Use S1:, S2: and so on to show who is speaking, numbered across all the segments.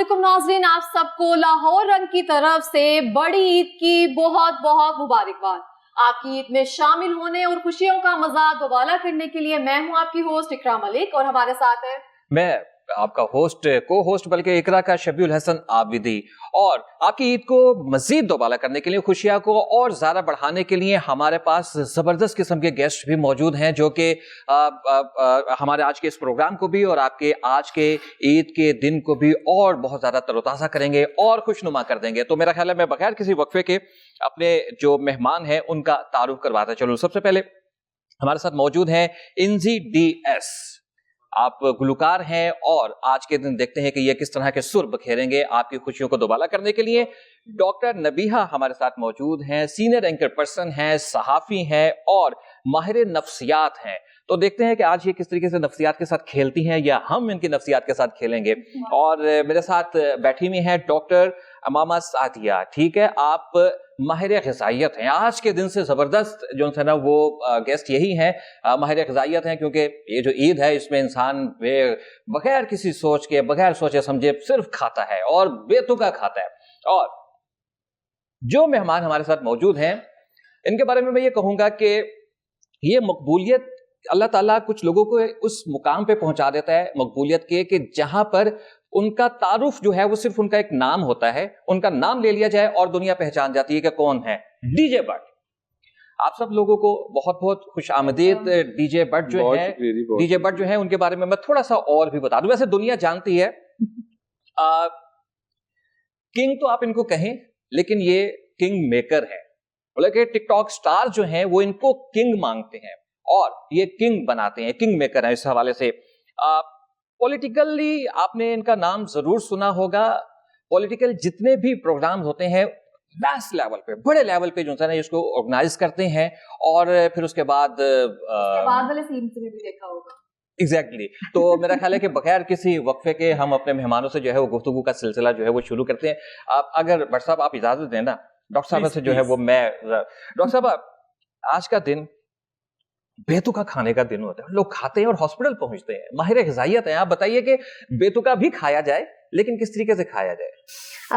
S1: علیکم ناظرین، آپ سب کو لاہور رنگ کی طرف سے بڑی عید کی بہت بہت مبارکباد۔ آپ کی عید میں شامل ہونے اور خوشیوں کا مذاق دوبالا کرنے کے لیے میں ہوں آپ کی ہوسٹ اقرا ملک، اور ہمارے ساتھ ہے
S2: میں آپ کا کو ہوسٹ بلکہ اقرا کا شبیہ الحسن عابدی، اور آپ کی عید کو مزید دوبالا کرنے کے لیے، خوشیاں کو اور زیادہ بڑھانے کے لیے ہمارے پاس زبردست قسم کے گیسٹ بھی موجود ہیں، جو کہ ہمارے آج کے اس پروگرام کو بھی اور آپ کے آج کے عید کے دن کو بھی اور بہت زیادہ تر و تازہ کریں گے اور خوشنما کر دیں گے۔ تو میرا خیال ہے میں بغیر کسی وقفے کے اپنے جو مہمان ہیں ان کا تعارف کرواتا چلوں۔ سب سے پہلے ہمارے ساتھ موجود ہیں انزی ڈی ایس۔ آپ گلوکار ہیں اور آج کے دن دیکھتے ہیں کہ یہ کس طرح کے سر بکھیریں گے آپ کی خوشیوں کو دوبالا کرنے کے لیے۔ ڈاکٹر نبیہہ ہمارے ساتھ موجود ہیں، سینئر اینکر پرسن ہیں، صحافی ہیں اور ماہر نفسیات ہیں۔ تو دیکھتے ہیں کہ آج یہ کس طریقے سے نفسیات کے ساتھ کھیلتی ہیں یا ہم ان کی نفسیات کے ساتھ کھیلیں گے۔ اور میرے ساتھ بیٹھی ہوئی ہیں ڈاکٹر امامہ سعدیہ، ٹھیک ہے، آپ ماہر غذائیت ہیں۔ آج کے دن سے زبردست جو ہے نا وہ گیسٹ یہی ہیں، ماہر غذائیت ہیں، کیونکہ یہ جو عید ہے اس میں انسان بغیر کسی سوچ کے، بغیر سوچے سمجھے صرف کھاتا ہے اور بے تکا کھاتا ہے۔ اور جو مہمان ہمارے ساتھ موجود ہیں ان کے بارے میں یہ کہوں گا کہ یہ مقبولیت اللہ تعالیٰ کچھ لوگوں کو اس مقام پہ پہنچا دیتا ہے مقبولیت کے، کہ جہاں پر ان کا تعارف جو ہے وہ صرف ان کا ایک نام ہوتا ہے، ان کا نام لے لیا جائے اور دنیا پہچان جاتی ہے کہ کون ہے ڈی جے بٹ۔ آپ سب لوگوں کو بہت بہت خوش آمدید۔ ڈی جے بٹ جو ہے ان کے بارے میں تھوڑا سا اور بھی بتا دوں۔ ویسے دنیا جانتی ہے، کنگ تو آپ ان کو کہیں، لیکن یہ کنگ میکر ہے، بلکہ ٹک ٹاک سٹار جو ہیں وہ ان کو کنگ مانگتے ہیں اور یہ کنگ بناتے ہیں، کنگ میکر ہیں۔ اس حوالے سے پولیٹیکلی آپ نے ان کا نام ضرور سنا ہوگا۔ پولیٹیکل جتنے بھی پروگرام ہوتے ہیں ویسٹ لیول پہ، بڑے لیول پہ جو ہے نا اس کو آرگنائز کرتے ہیں، اور پھر اس کے بعد
S1: والے سینز میں بھی دیکھا ہوگا۔
S2: ایگزیکٹلی۔ تو میرا خیال ہے کہ بغیر کسی وقفے کے ہم اپنے مہمانوں سے جو ہے وہ گفتگو کا سلسلہ جو ہے وہ شروع کرتے ہیں۔ اگر بٹ صاحب آپ اجازت دیں نا، ڈاکٹر صاحب سے جو ہے وہ میں ڈاکٹر صاحب آج کا دن بے تکا کھانے کا دن ہوتا ہے، لوگ کھاتے ہیں اور ہاسپٹل پہنچتے ہیں، ماہر غذائیت ہیں، آپ بتائیے کہ بے تکا بھی کھایا جائے لیکن کس طریقے سے کھایا جائے؟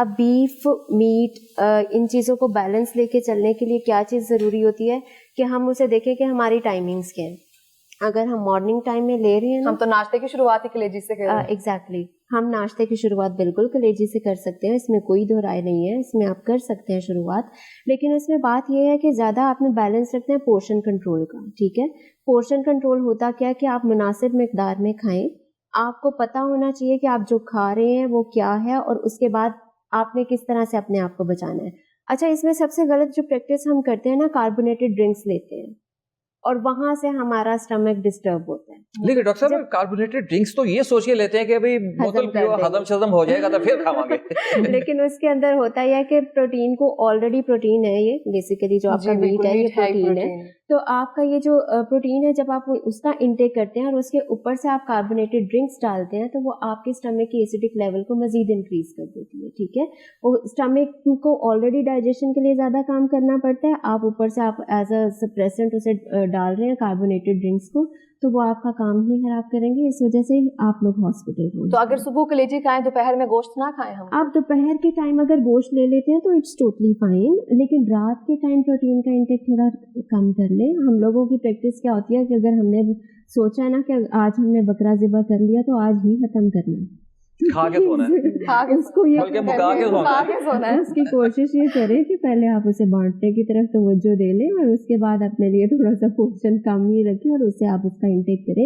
S3: اب بیف، میٹ، ان چیزوں کو بیلنس لے کے چلنے کے لیے کیا چیز ضروری ہوتی ہے کہ ہم اسے دیکھیں کہ ہماری ٹائمنگز کیا ہیں۔ اگر ہم مارننگ ٹائم میں لے رہے ہیں،
S1: ہم تو ناشتے کی شروعات ہی کلیجی سے کریں۔
S3: ایگزیکٹلی، ہم ناشتے کی شروعات بالکل کلیجی سے کر سکتے ہیں، اس میں کوئی دو رائے نہیں ہے، اس میں آپ کر سکتے ہیں شروعات، لیکن اس میں بات یہ ہے کہ زیادہ آپ نے بیلنس رکھنا ہے پورشن کنٹرول کا، ٹھیک ہے۔ پورشن کنٹرول ہوتا کیا کہ آپ مناسب مقدار میں کھائیں، آپ کو پتہ ہونا چاہیے کہ آپ جو کھا رہے ہیں وہ کیا ہے، اور اس کے بعد آپ نے کس طرح سے اپنے آپ کو بچانا ہے۔ اچھا، اس میں سب سے غلط جو پریکٹس ہم کرتے ہیں نا، کاربونیٹڈ ڈرنکس لیتے ہیں اور وہاں سے ہمارا اسٹمک ڈسٹرب ہوتا ہے۔
S2: لیکن ڈاکٹر صاحب کاربونیٹڈ ڈرنکس تو یہ سوچ کے لیتے ہیں کہ بھئی بوتل پیو، ہضم شضم ہو جائے گا تو پھر کھاواں گے،
S3: لیکن اس کے اندر ہوتا ہے کہ پروٹین کو آلریڈی پروٹین ہے، یہ بیسیکلی جو آپ کا میٹ ہے یہ پروٹین ہے، تو آپ کا یہ جو پروٹین ہے جب آپ اس کا انٹیک کرتے ہیں اور اس کے اوپر سے آپ کاربونیٹڈ ڈرنکس ڈالتے ہیں تو وہ آپ کے اسٹمک کی ایسیڈک لیول کو مزید انکریز کر دیتی ہے، ٹھیک ہے۔ وہ اسٹمک کو آلریڈی ڈائجیشن کے لیے زیادہ کام کرنا پڑتا ہے، آپ اوپر سے آپ ایز اے سپریسنٹ اسے ڈال رہے ہیں کاربونیٹڈ ڈرنکس کو، تو وہ آپ کا کام ہی خراب کریں گے، اس وجہ سے آپ لوگ ہاسپٹل ہوں۔
S1: تو اگر صبح کلیجی کھائیں، دوپہر میں گوشت نہ کھائیں، ہم
S3: آپ دوپہر کے ٹائم اگر گوشت لے لیتے ہیں تو اٹس ٹوٹلی فائن، لیکن رات کے ٹائم پروٹین کا انٹیک تھوڑا کم کر لیں۔ ہم لوگوں کی پریکٹس کیا ہوتی ہے کہ اگر ہم نے سوچا ہے نا کہ آج ہم نے بکرا ذبح کر لیا تو آج ہی ختم کرنا ہے،
S2: کھا کے سونا ہے،
S3: اس کو یہ
S2: بلکہ مکا کے سونا ہے۔
S3: اس کی کوشش یہ کریں کہ پہلے آپ اسے بانٹنے کی طرف توجہ دے لیں اور اس کے بعد اپنے لیے تھوڑا سا پورشن کم ہی رکھیں اور اس سے آپ اس کا انٹیک کریں،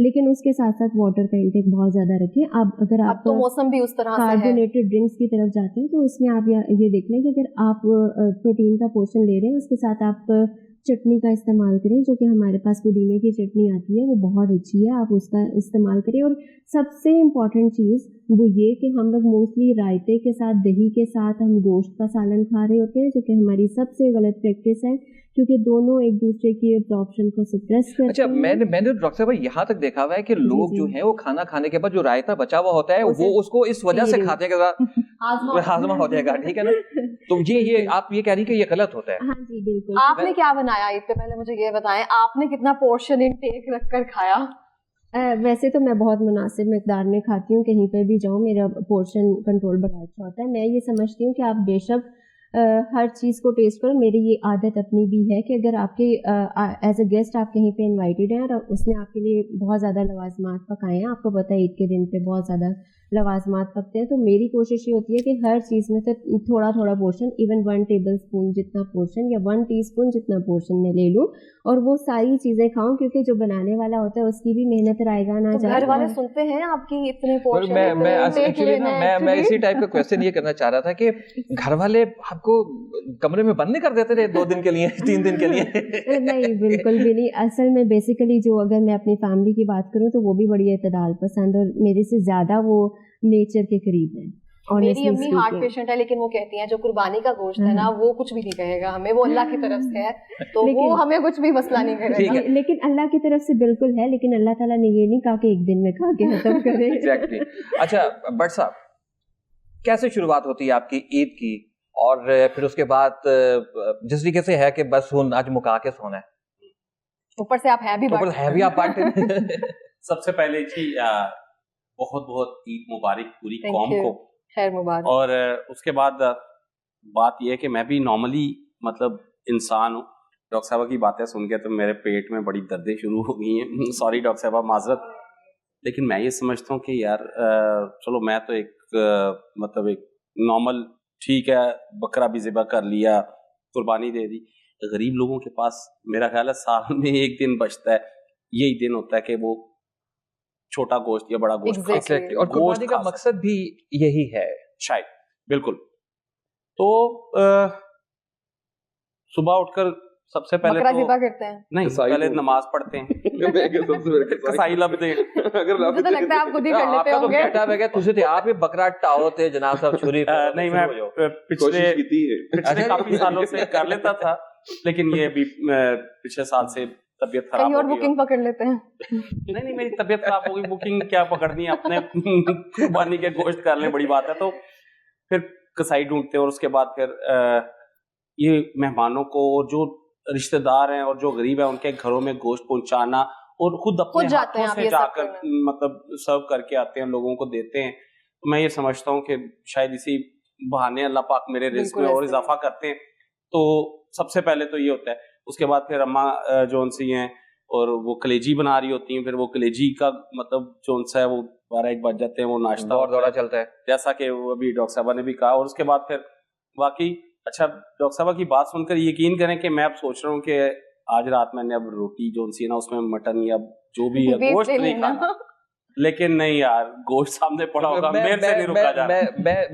S3: لیکن اس کے ساتھ ساتھ واٹر کا انٹیک بہت زیادہ رکھیں۔ اب اگر آپ
S1: تو موسم بھی اس طرح سے ہے،
S3: کاربونیٹڈ ڈرنکس کی طرف جاتے ہیں تو اس میں آپ یہ دیکھ لیں کہ اگر آپ پروٹین کا پورشن لے رہے ہیں اس کے ساتھ آپ چٹنی کا استعمال کریں، جو کہ ہمارے پاس پودینے کی چٹنی آتی ہے وہ بہت اچھی ہے، آپ اس کا استعمال کریں۔ اور سب سے امپورٹنٹ چیز وہ یہ کہ ہم لوگ موسٹلی رائتے کے ساتھ، دہی کے ساتھ ہم گوشت کا سالن کھا رہے ہوتے ہیں، جو کہ ہماری سب سے غلط پریکٹس ہے، کیونکہ دونوں ایک دوسرے کی ابزارپشن کو سپریس کرتے ہیں۔
S2: اچھا، میں نے ڈاکٹر صاحب یہاں تک دیکھا ہوا ہے کہ لوگ جو ہیں وہ کھانا کھانے کے بعد جو رائتا بچا ہوا ہوتا ہے وہ اس کو اس وجہ سے کھاتے ہیں کہ ہاضمہ ہو جائے گا، ٹھیک ہے نا؟ تو یہ آپ یہ کہہ رہی ہیں کہ یہ غلط ہوتا ہے۔
S3: ہاں جی بالکل۔
S1: آپ نے کیا بنایا عید پہ؟ پہلے مجھے یہ بتائیں، آپ نے کتنا پورشن انٹیک رکھ کر کھایا؟
S3: वैसे तो मैं बहुत मुनासिब मकदार में खाती हूँ, कहीं पर भी जाऊँ मेरा पोर्शन कंट्रोल बड़ा अच्छा होता है. मैं ये समझती हूँ कि आप बेशक हर चीज़ को टेस्ट करो. मेरी ये आदत अपनी भी है कि अगर आपके एज अ गेस्ट आप कहीं पे इनवाइटेड हैं और उसने आपके लिए बहुत ज़्यादा लवाजमात पकाए हैं, आपको पता है ईद के दिन पे बहुत ज़्यादा लवाजमात पकते हैं, तो मेरी कोशिश ये होती है कि हर चीज़ में से थोड़ा थोड़ा पोर्शन, इवन 1 टेबल स्पून जितना पोर्शन या 1 टीस्पून जितना पोर्शन मैं ले लूँ और वो सारी चीज़ें खाऊं, क्योंकि जो बनाने वाला होता है उसकी भी मेहनत रायगा ना
S1: तो
S3: जाए.
S1: घर वाले सुनते हैं आपकी इतने पोर्शन,
S2: मैं इसी टाइप का क्वेश्चन ये करना चाह रहा था कि घर वाले आपको कमरे में बंद नहीं कर देते थे 2 दिन के लिए, 3 दिन के लिए?
S3: नहीं, बिल्कुल भी नहीं. असल में बेसिकली जो अगर मैं अपनी फैमिली की बात करूं तो वो भी बड़ी इतदाल पसंद और मेरे से ज्यादा वो नेचर के करीब है.
S1: मेरी अम्मी हार्ट पेशेंट है, लेकिन वो कहती हैं जो कुर्बानी का गोश्त है ना वो कुछ भी नहीं कहेगा हमें, वो अल्लाह की तरफ से है, तो वो हमें कुछ भी मसला नहीं करेगा.
S3: लेकिन अल्लाह की तरफ से बिल्कुल है, लेकिन अल्लाह ताला ने ये नहीं कहा कि एक दिन में खा के खत्म करे.
S2: एग्जैक्टली. अच्छा भट्ट साहब, कैसे शुरुआत होती है आपकी ईद की, और फिर उसके बाद जिस तरीके से है कि बस आज मुका के सोना है,
S1: ऊपर से आप है भी
S2: आप बांटते.
S4: सबसे पहले जी बहुत बहुत ईद मुबारक पूरी कौम को,
S1: खैर मुबारक.
S4: और उसके बाद बात यह है कि मैं भी नॉर्मली मतलब इंसान हूँ. डॉक्टर साहबा की बातें सुन के तो मेरे पेट में बड़ी दर्दें शुरू हो गई हैं. सॉरी डॉक्टर साहबा, माजरत. लेकिन मैं ये समझता हूँ कि यार चलो मैं तो एक मतलब एक नॉर्मल, ठीक है बकरा भी ज़िबा कर लिया, कुर्बानी दे दी. गरीब लोगों के पास मेरा ख्याल है साल में एक दिन बचता है, यही दिन होता है कि वो छोटा गोश्त या बड़ा गोश्त खा सकते.
S2: और कुर्बानी का मकसद भी यही है
S4: शायद. बिल्कुल. तो सुबह उठकर सबसे पहले
S1: बकरा ज़िबा करते हैं?
S4: नहीं, पहले नमाज पढ़ते हैं. कसाई लबते हैं.
S1: मुझे तो लगता है आप खुद ही कर लेते होंगे.
S2: बेटा बेटा तुझे थे आप ही बकरा टाओ थे जनाब साहब छुरी.
S4: नहीं, मैं पिछले काफी सालों से कर लेता था, लेकिन ये अभी पिछले साल से तबीयत खराब
S1: कहीं और बुकिंग पकड़ लेते हैं.
S4: नहीं, मेरी तबीयत खराब हो गई, बुकिंग क्या पकड़नी है, अपने कुर्बानी के गोश्त कर ले, बड़ी बात है. तो फिर कसाई ढूंढते हैं और उसके बाद फिर ये मेहमानों को और जो रिश्तेदार हैं और जो गरीब है उनके घरों में गोश्त पहुंचाना और खुद अपने हाथों से जाकर मतलब सर्व करके आते हैं, लोगों को देते हैं. तो मैं ये समझता हूँ कि शायद इसी बहाने अल्लाह पाक मेरे रिज़्क़ में और इजाफा करते हैं. तो सबसे पहले तो ये होता है. उसके बाद फिर अम्मा जोन सी हैं और वो कलेजी बना रही होती हैं. फिर वो कलेजी का मतलब जोन सा है वो 12-1 बज जाते हैं, वो नाश्ता
S2: और दौड़ा चलता है
S4: जैसा कि वो अभी डॉक्टर साहबा ने भी कहा. और उसके बाद फिर बाकी अच्छा, डॉक्टर साहबा की बात सुनकर यकीन करें कि मैं अब सोच रहा हूँ कि आज रात मैंने अब रोटी जोन सी ना उसमें मटन या जो भी है गोश्त नहीं खाना. लेकिन नहीं यार, गोश्त सामने पड़ा होगा, मेरे से नहीं रुका जा रहा.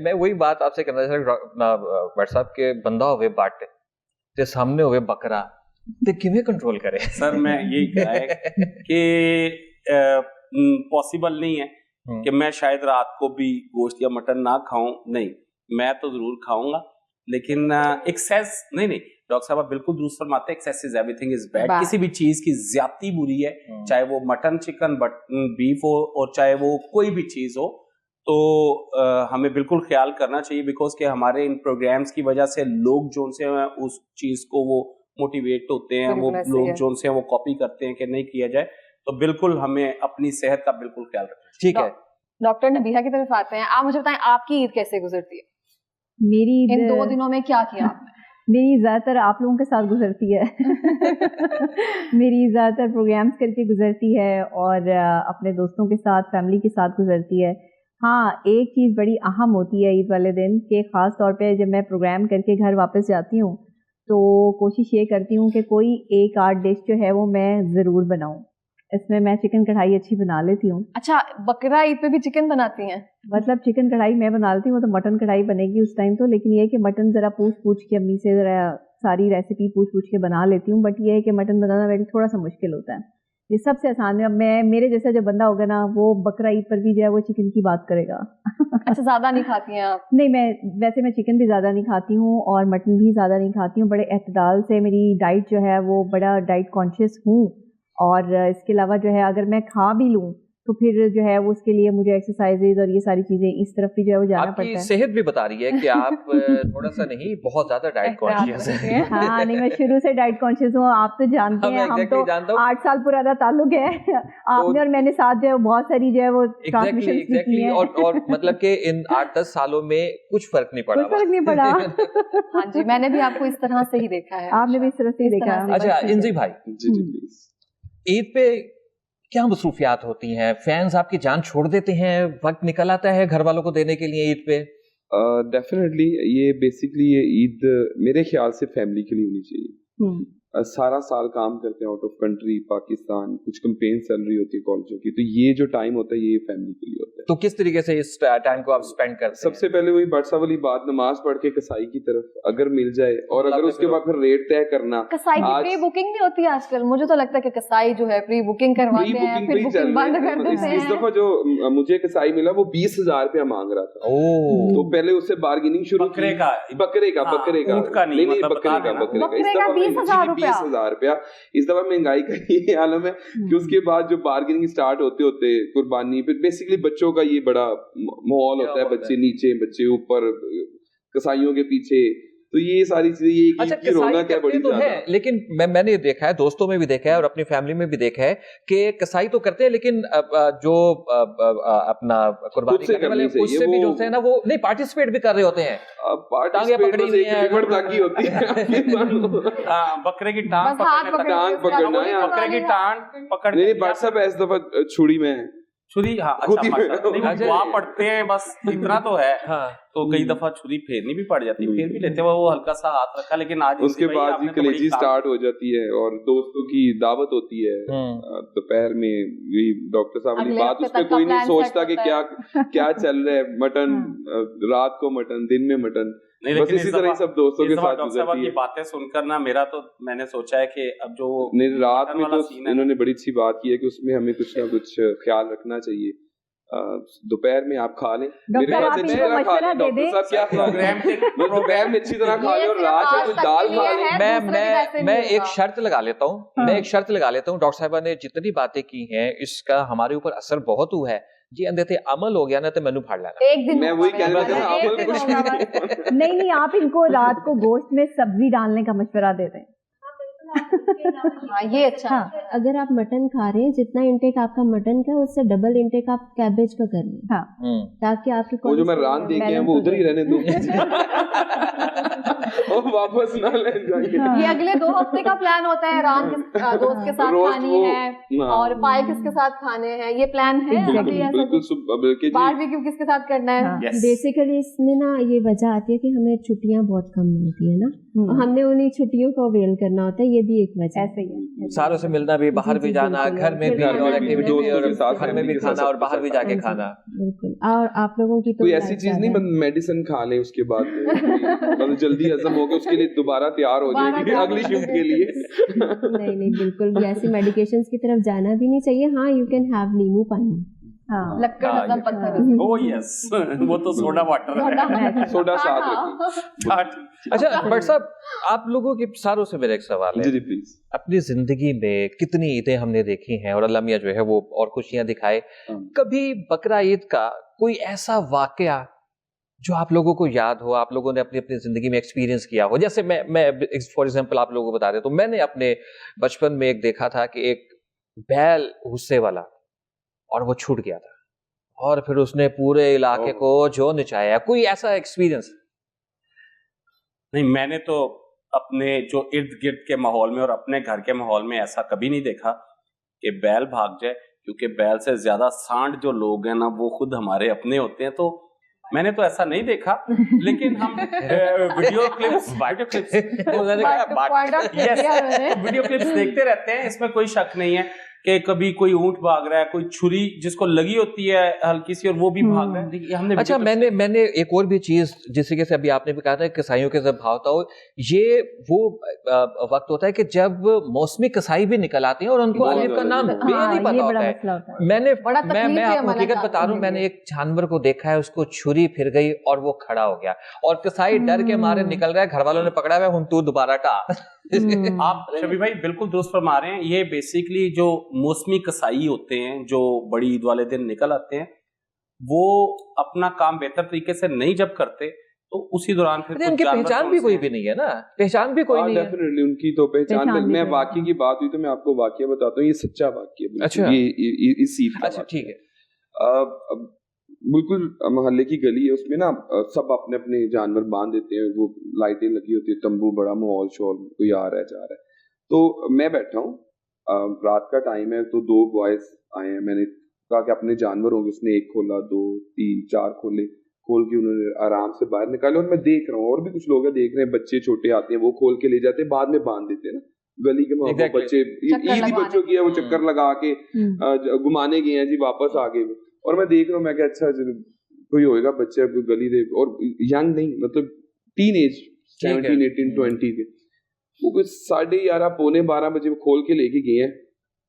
S2: मैं वही बात आपसे करना चाह रहा हूँ व्हाट्सएप के बंदा हुए बाट ते सामने हुए बकरा ते किਵੇਂ कंट्रोल करे.
S4: सर मैं यही कहा है कि पॉसिबल नहीं है कि मैं शायद रात को भी गोश्त या मटन ना खाऊं. नहीं, मैं तो जरूर खाऊंगा, लेकिन एक्सेस नहीं. डॉक्टर साहब बिल्कुल दुरुस्त फरमाते हैं, excess is everything is bad. किसी भी चीज की ज्यादती बुरी है, चाहे वो मटन, चिकन, बीफ हो और चाहे वो कोई भी चीज हो. तो हमें बिल्कुल ख्याल करना चाहिए, बिकॉज के हमारे इन प्रोग्राम्स की वजह से लोग जो से उस चीज को वो मोटिवेट होते हैं, वो लोग जो से वो कॉपी करते हैं कि नहीं किया जाए. तो बिल्कुल हमें अपनी सेहत का बिल्कुल ख्याल रखना.
S2: ठीक है,
S1: डॉक्टर नबीहा की तरफ आते हैं. आप मुझे बताएं आपकी ईद कैसे गुजरती है?
S3: मेरी
S1: इन 2 दिनों में क्या किया आपने?
S3: मेरी ज़्यादातर आप लोगों के साथ गुजरती है. मेरी ज़्यादातर प्रोग्राम्स करके गुजरती है और अपने दोस्तों के साथ, फैमिली के साथ गुजरती है. हाँ, एक चीज़ बड़ी अहम होती है ईद वाले दिन कि ख़ास तौर पे जब मैं प्रोग्राम करके घर वापस जाती हूँ तो कोशिश ये करती हूँ कि कोई एक आध डिश जो है वो मैं ज़रूर बनाऊँ. इसमें मैं चिकन कढ़ाई अच्छी बना लेती हूँ.
S1: अच्छा, बकरा ईद पे भी चिकन बनाती हैं?
S3: मतलब चिकन कढ़ाई मैं बना लेती हूँ, तो मटन कढ़ाई बनेगी उस टाइम तो. लेकिन ये है कि मटन ज़रा पूछ के अम्मी से ज़रा सारी रेसिपी पूछ के बना लेती हूँ. बट ये है कि मटन बनाना मेरे थोड़ा सा मुश्किल होता है. ये सबसे आसान है. मैं मेरे जैसा जो बंदा होगा ना वो बकरा ईद पर भी जो है वो चिकन की बात करेगा.
S1: अच्छा, ज़्यादा नहीं खाती हैं आप?
S3: नहीं, मैं चिकन भी ज़्यादा नहीं खाती हूँ और मटन भी ज़्यादा नहीं खाती हूँ. बड़े एतदाल से मेरी डाइट जो है वो बड़ा डाइट कॉन्शियस हूँ. और इसके अलावा जो है अगर मैं खा भी लूँ
S5: तो फिर जो है वो उसके लिए मुझे एक्सरसाइजेज और ये सारी चीजें इस तरफ भी जो है वो जाना
S2: आपकी
S5: पड़ता है।
S2: सेहत भी बता रही है कि आप थोड़ा सा नहीं, बहुत ज्यादा डाइट कॉन्शियस है।
S5: हाँ नहीं, मैं शुरू से डाइट कॉन्शियस हूँ, आप तो जानते हैं, हम तो 8 साल पुराना ताल्लुक है आपने और मैंने साथ जो है बहुत सारी जो है वो ट्रांसमिशन की है।
S2: और मतलब कि इन 8-10 सालों में कुछ फर्क नहीं पड़ा।
S5: कुछ फर्क नहीं पड़ा।
S1: हाँ जी, मैंने भी आपको इस तरह से ही देखा है।
S5: आपने भी इस तरह से ही देखा है।
S2: अच्छा इंजी भाई,
S6: जी प्लीज,
S2: ईद पे क्या मसरूफियात होती हैं? फैंस आपकी जान छोड़ देते हैं, वक्त निकल आता है घर वालों को देने के लिए ईद पे?
S6: डेफिनेटली ये बेसिकली ये ईद मेरे ख्याल से फैमिली के लिए होनी चाहिए। सारा साल काम करते हैं आउट ऑफ कंट्री, पाकिस्तान, कुछ कैंपेन चल रही होती है कॉलेजों की, तो ये जो टाइम होता है ये फैमिली के लिए होता है।
S2: तो किस तरीके से इस टाइम को आप स्पेंड करते हैं?
S6: सबसे पहले वही बरसा वाली बात, नमाज पढ़ के कसाई की तरफ अगर मिल जाए, और अगर उसके बाद फिर रेट तय करना।
S1: कसाई की प्री बुकिंग नहीं होती आजकल? मुझे तो लगता है कि कसाई जो है प्री बुकिंग करवाते हैं, फिर बुकिंग बंद कर देते हैं।
S6: इस दफा जो मुझे कसाई मिला वो 20,000 रुपया मांग रहा था। तो पहले उससे बार्गेनिंग शुरू,
S4: बकरे का
S6: ऊंट का नहीं, बकरे का 20,000 रुपया। इस दफा महंगाई का ये आलम है कि उसके बाद जो बार्गेनिंग स्टार्ट होते होते कुर्बानी, फिर बेसिकली बच्चों का ये बड़ा माहौल होता है, बच्चे नीचे बच्चे ऊपर कसाईयों के पीछे, तो ये सारी चीजें ये
S2: अच्छा,
S6: की रौनक है बड़ी
S2: तो है, लेकिन मैंने देखा है, दोस्तों में भी देखा है और अपनी फैमिली में भी देखा है कि कसाई तो करते हैं, लेकिन जो अपना कुर्बानी करने वाले उससे भी जो है ना वो नहीं पार्टिसिपेट भी कर रहे होते हैं।
S4: बकरे की टांग पकड़
S6: नहीं, बट सब इस दफा छुरी में
S4: छुरी, हाँ अच्छा, दुआ पढ़ते हैं बस इतना तो है। हाँ। तो कई दफा छुरी फेरनी भी पड़ जाती है, फेर भी लेते हैं, वो हल्का सा हाथ रखा, लेकिन आज
S6: उसके बाद भी कलेजी स्टार्ट हो जाती है और दोस्तों की दावत होती है दोपहर में। यही डॉक्टर साहब वाली बात, उसमें कोई नहीं सोचता कि क्या चल रहा है, मटन रात को मटन, दिन में मटन, बस इसी तरह ही सब दोस्तों के साथ गुजरती है।
S4: ये बातें सुनकर ना मेरा तो मैंने सोचा है कि अब जो
S6: रात में तो इन्होंने बड़ी अच्छी बात की है कि उसमें हमें कुछ ना कुछ ख्याल रखना चाहिए। दोपहर में आप खा लें, मेरे ख्याल से अच्छी तरह खा लें। डॉक्टर साहब क्या प्रोग्राम दोपहर में अच्छी तरह खा लें और रात में कुछ दाल खा लें।
S2: मैं एक शर्त लगा लेता हूँ, डॉक्टर साहबा ने जितनी बातें की हैं इसका हमारे ऊपर असर बहुत हुआ है जी। अंधेरे अमल हो गया ना तो मैनू फाड़ लेना।
S1: एक दिन
S6: मैं वही कहने लगा,
S5: नहीं आप इनको रात को गोश्त में सब्जी डालने का मशवरा दे दें।
S1: हाँ, ये अच्छा।
S3: हाँ, अगर आप मटन खा रहे हैं, जितना इंटेक आपका मटन का उससे डबल इंटेक आप कैबेज का कर लें। हाँ, ताकि आपकी
S6: वो जो मैं रान देखे हैं वो उधर ही रहने दूं और वापस ना ले जाइए।
S1: हाँ। ये अगले 2 हफ्ते का प्लान होता है, रान दोस्त के साथ खानी है और पाए किसके साथ खाने हैं, ये प्लान है। बारबेक्यू किसके साथ करना है।
S3: बेसिकली इसमें ना ये वजह आती है कि हमें छुट्टियां बहुत कम मिलती है ना, हमने उन्हीं छुट्टियों को अवेल करना होता है, ये भी एक वजह
S5: ऐसे ही है।
S2: सारों से मिलना भी, बाहर भी जाना, घर में भी और एक्टिविटी भी, और घर में भी खाना और बाहर भी जाके खाना।
S3: बिल्कुल। और आप लोगों की तो
S6: कोई ऐसी चीज नहीं, मेडिसिन खा ले उसके बाद मतलब जल्दी हजम होकर उसके लिए दोबारा तैयार हो जाएगी अगली शिफ्ट के लिए।
S3: नहीं बिल्कुल भी ऐसी मेडिकेशंस की तरफ जाना भी नहीं चाहिए। हाँ, यू कैन हैव नींबू पानी,
S1: लक्कड़ हजम पत्थर।
S4: ओह यस, वो तो सोडा वाटर,
S6: सोडा साथ रखिए।
S2: अच्छा बट साहब, आप लोगों के सारों से मेरा एक सवाल है,
S6: जी प्लीज।
S2: अपनी जिंदगी में कितनी ईदें हमने देखी हैं और अल्लाह मियां जो है वो और खुशियां दिखाए, कभी बकरा ईद का कोई ऐसा वाकया जो आप लोगों को याद हो, आप लोगों ने अपनी अपनी जिंदगी में एक्सपीरियंस किया हो? जैसे मैं फॉर एग्जांपल आप लोगों को बता दें तो मैंने अपने बचपन में एक देखा था कि एक बैल गुस्से वाला और वो छूट गया था और फिर उसने पूरे इलाके को जो नचाया। कोई ऐसा एक्सपीरियंस?
S4: नहीं, मैंने तो अपने जो इर्द गिर्द के माहौल में और अपने घर के माहौल में ऐसा कभी नहीं देखा कि बैल भाग जाए, क्योंकि बैल से ज्यादा सांड जो लोग हैं ना वो खुद हमारे अपने होते हैं, तो मैंने तो ऐसा नहीं देखा। लेकिन हम वीडियो क्लिप्स देखते रहते हैं, इसमें कोई शक नहीं है कि कभी कोई ऊंट भाग रहा है, कोई छुरी जिसको लगी होती है हल्की सी और वो भी भाग रहा है। हमने
S2: अच्छा, मैंने एक और भी चीज, जिससे कि अभी आपने भी कहा था कसाईयों के जब भावता हो, ये वो वक्त होता है कि जब मौसमी कसाई भी निकल आते हैं और उनको अलिफ का नाम भी नहीं पता होता है। मैं आपको हकीकत बता रहा हूँ, मैंने एक जानवर को देखा है, उसको छुरी फिर गई और वो खड़ा हो गया और कसाई डर के मारे निकल रहा है, घर वालों ने पकड़ा हुआ है, हम तू दोबारा टा।
S4: आप शबी भाई बिल्कुल दुरुस्त फरमा रहे हैं। ये बेसिकली जो मौसमी कसाई होते हैं जो बड़ी ईद वाले दिन निकल आते हैं, वो अपना काम बेहतर तरीके से नहीं जब करते तो उसी दौरान फिर
S2: उनकी पहचान भी कोई भी नहीं है ना, पहचान भी कोई नहीं है।
S6: डेफिनेटली उनकी तो पहचान, मैं वाकई की बात हुई तो मैं आपको वाकया बताता हूँ, ये सच्चा वाकया है। अच्छा, ये इस ईद का।
S2: अच्छा ठीक है।
S6: बिल्कुल मोहल्ले की गली है, उसमें ना सब अपने अपने जानवर बांध देते हैं, वो लाइटें लगी होती है, तंबू बड़ा, माहौल शोर, कोई आ रहा है जा रहा है। तो मैं बैठा हूँ, रात का टाइम है, तो 2 बॉयज आए हैं, मैंने कहा कि अपने जानवर होंगे, उसने 1 खोला, 2 3 4 खोले, खोल के उन्होंने आराम से बाहर निकाले, और मैं देख रहा हूँ और भी कुछ लोग देख रहे हैं, बच्चे छोटे आते हैं, वो खोल के ले जाते हैं, बाद में बांध देते हैं ना गली के माहौल। बच्चे ईद ही बच्चों की है, वो चक्कर लगा के घुमाने गए हैं जी, वापस आ गए। और मैं देख रहा हूँ, मैं क्या अच्छा कोई होएगा बच्चे गली दे, और यंग नहीं, मतलब टीन एज 17 18 20 के, वो कुछ 11:30 पौने 12 बजे वो खोल के लेके गए हैं,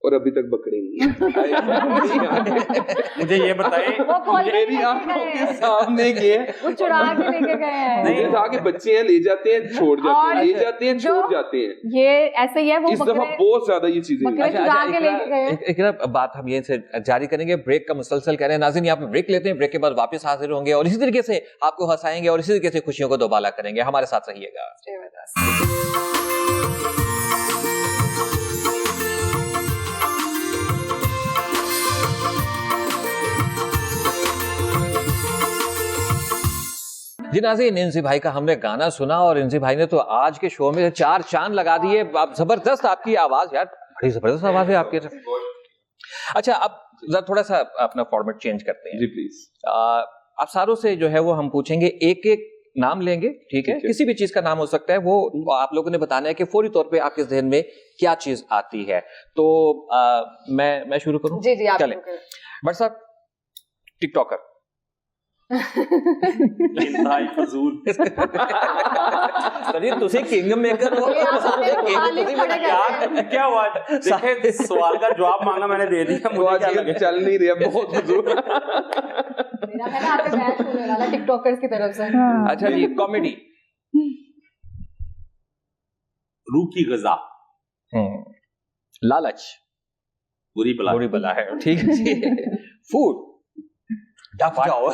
S6: और अभी तक बकरे नहीं।
S4: मुझे ये बताइए,
S6: मेरी आंखों के सामने गए,
S1: वो चुरा के लेके गए हैं।
S6: नहीं था कि बच्चे हैं, ले जाते हैं छोड़ जाते हैं, ले जाते हैं छोड़ जाते हैं,
S1: ये ऐसे ही है। वो
S6: इस दफा बहुत ज्यादा ये चीजें
S1: चुरा के लेके गए।
S2: एक बात हम ये से जारी करेंगे, ब्रेक का मुसलसल कह रहे हैं नाज़रीन, यहाँ पे ब्रेक लेते हैं, ब्रेक के बाद वापस हाजिर होंगे और इसी तरीके से आपको हंसाएंगे और इसी तरीके से खुशियों को दोबाला करेंगे। हमारे साथ रहिएगा। जी नाज़रीन, इंजी भाई का हमने गाना सुना और इंजी भाई ने तो आज के शो में 4 चांद लगा दिए। आप जबरदस्त, आपकी आवाज यार, बड़ी जबरदस्त आवाज है आपकी। अच्छा, अब जरा थोड़ा सा अपना फॉर्मेट चेंज करते हैं
S6: जी प्लीज।
S2: आप सारों से जो है वो हम पूछेंगे, एक एक नाम लेंगे, ठीक है? किसी भी चीज का नाम हो सकता है, वो आप लोगों ने बताना है कि फौरी तौर पे आपके ज़हन में क्या चीज आती है। तो मैं शुरू करूं?
S1: जी जी, आप
S2: चलें। बट साहब, टिकटॉकर।
S4: इंतहाई फजूल।
S2: तुझे किंग मेकर हो,
S4: क्या हुआ? देखिए, सवाल का जवाब मांगा, मैंने दे दिया, मुझे क्या लगे?
S6: चल नहीं रहा, बहुत फजूल।
S1: टिकटॉकर्स की तरफ से।
S2: अच्छा जी, कॉमेडी।
S4: रूह की ग़िज़ा।
S2: लालच
S4: बुरी बला
S2: है, ठीक है जी। फूड, डफ जाओ।